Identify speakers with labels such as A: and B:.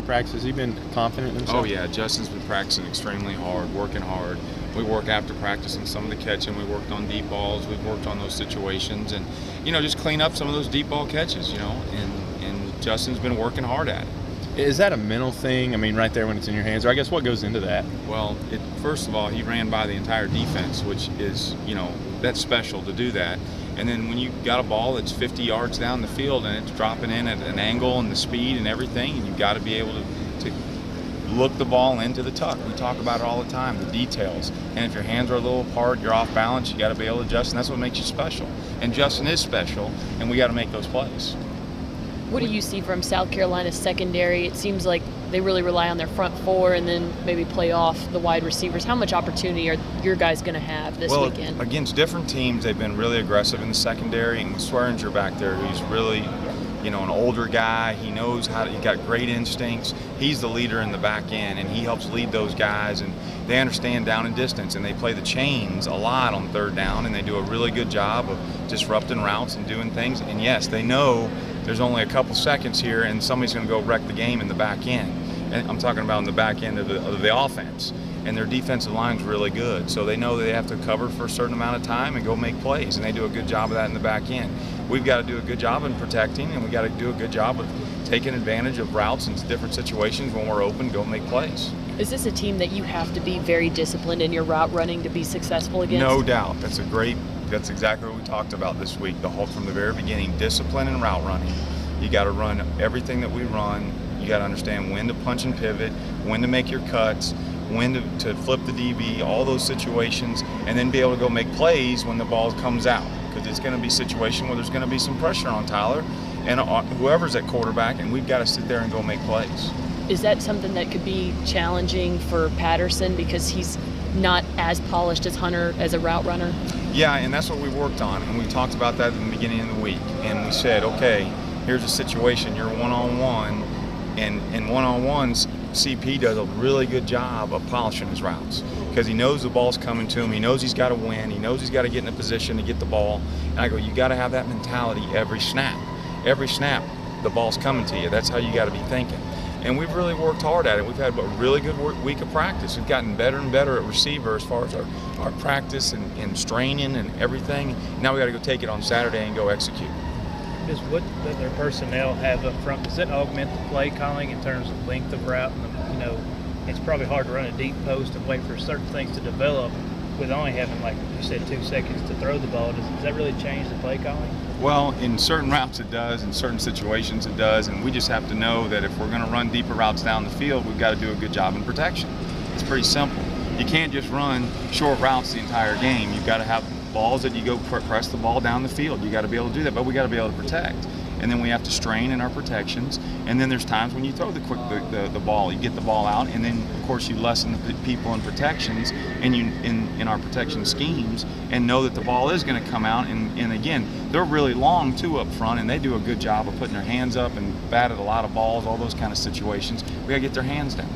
A: practice? Has he been confident in himself?
B: Oh yeah, Justin's been practicing extremely hard, working hard. We work after practice on some of the catching. We worked on deep balls. We've worked on those situations, and just clean up some of those deep ball catches. And Justin's been working hard at it.
A: Is that a mental thing? I mean, right there when it's in your hands, or I guess what goes into that?
B: Well, first of all, he ran by the entire defense, which is, that's special to do that. And then when you got a ball that's 50 yards down the field and it's dropping in at an angle and the speed and everything, and you've got to be able to look the ball into the tuck. We talk about it all the time, the details. And if your hands are a little apart, you're off balance, you got to be able to adjust, and that's what makes you special. And Justin is special, and we got to make those plays.
C: What do you see from South Carolina's secondary? It seems like they really rely on their front four and then maybe play off the wide receivers. How much opportunity are your guys going to have this weekend?
B: Against different teams, they've been really aggressive in the secondary, and with Swearinger back there, who's really, an older guy. He knows he got great instincts. He's the leader in the back end, and he helps lead those guys, and they understand down and distance, and they play the chains a lot on third down, and they do a really good job of disrupting routes and doing things. And yes, they know there's only a couple seconds here, and somebody's going to go wreck the game in the back end. And I'm talking about in the back end of the offense. And their defensive line's really good, so they know they have to cover for a certain amount of time and go make plays, and they do a good job of that in the back end. We've got to do a good job in protecting, and we got to do a good job of taking advantage of routes in different situations when we're open, go make plays.
C: Is this a team that you have to be very disciplined in your route running to be successful against?
B: No doubt. That's exactly what we talked about this week. From the very beginning, discipline and route running. You got to run everything that we run. You got to understand when to punch and pivot, when to make your cuts, when to flip the DB, all those situations, and then be able to go make plays when the ball comes out. Because it's going to be a situation where there's going to be some pressure on Tyler and whoever's at quarterback, and we've got to sit there and go make plays.
C: Is that something that could be challenging for Patterson because he's not as polished as Hunter as a route runner?
B: Yeah, and that's what we worked on, and we talked about that in the beginning of the week. And we said, okay, here's a situation, you're one-on-one, and one-on-ones, CP does a really good job of polishing his routes because he knows the ball's coming to him. He knows he's got to win. He knows he's got to get in a position to get the ball. And I go, you got to have that mentality every snap. Every snap, the ball's coming to you. That's how you got to be thinking. And we've really worked hard at it. We've had a really good week of practice. We've gotten better and better at receiver as far as our practice and straining and everything. Now we got to go take it on Saturday and go execute.
D: Does what their personnel have up front, does that augment the play calling in terms of length of route? And it's probably hard to run a deep post and wait for certain things to develop with only having, like you said, 2 seconds to throw the ball. Does that really change the play calling?
B: Well, in certain routes it does, in certain situations it does, and we just have to know that if we're going to run deeper routes down the field, we've got to do a good job in protection. It's pretty simple. You can't just run short routes the entire game. You've got to have balls that you go press the ball down the field. You got to be able to do that, but we got to be able to protect. And then we have to strain in our protections. And then there's times when you throw the ball, you get the ball out, and then of course you lessen the people in protections and you in our protection schemes, and know that the ball is going to come out. And again, they're really long too up front, and they do a good job of putting their hands up and batted a lot of balls, all those kind of situations. We got to get their hands down.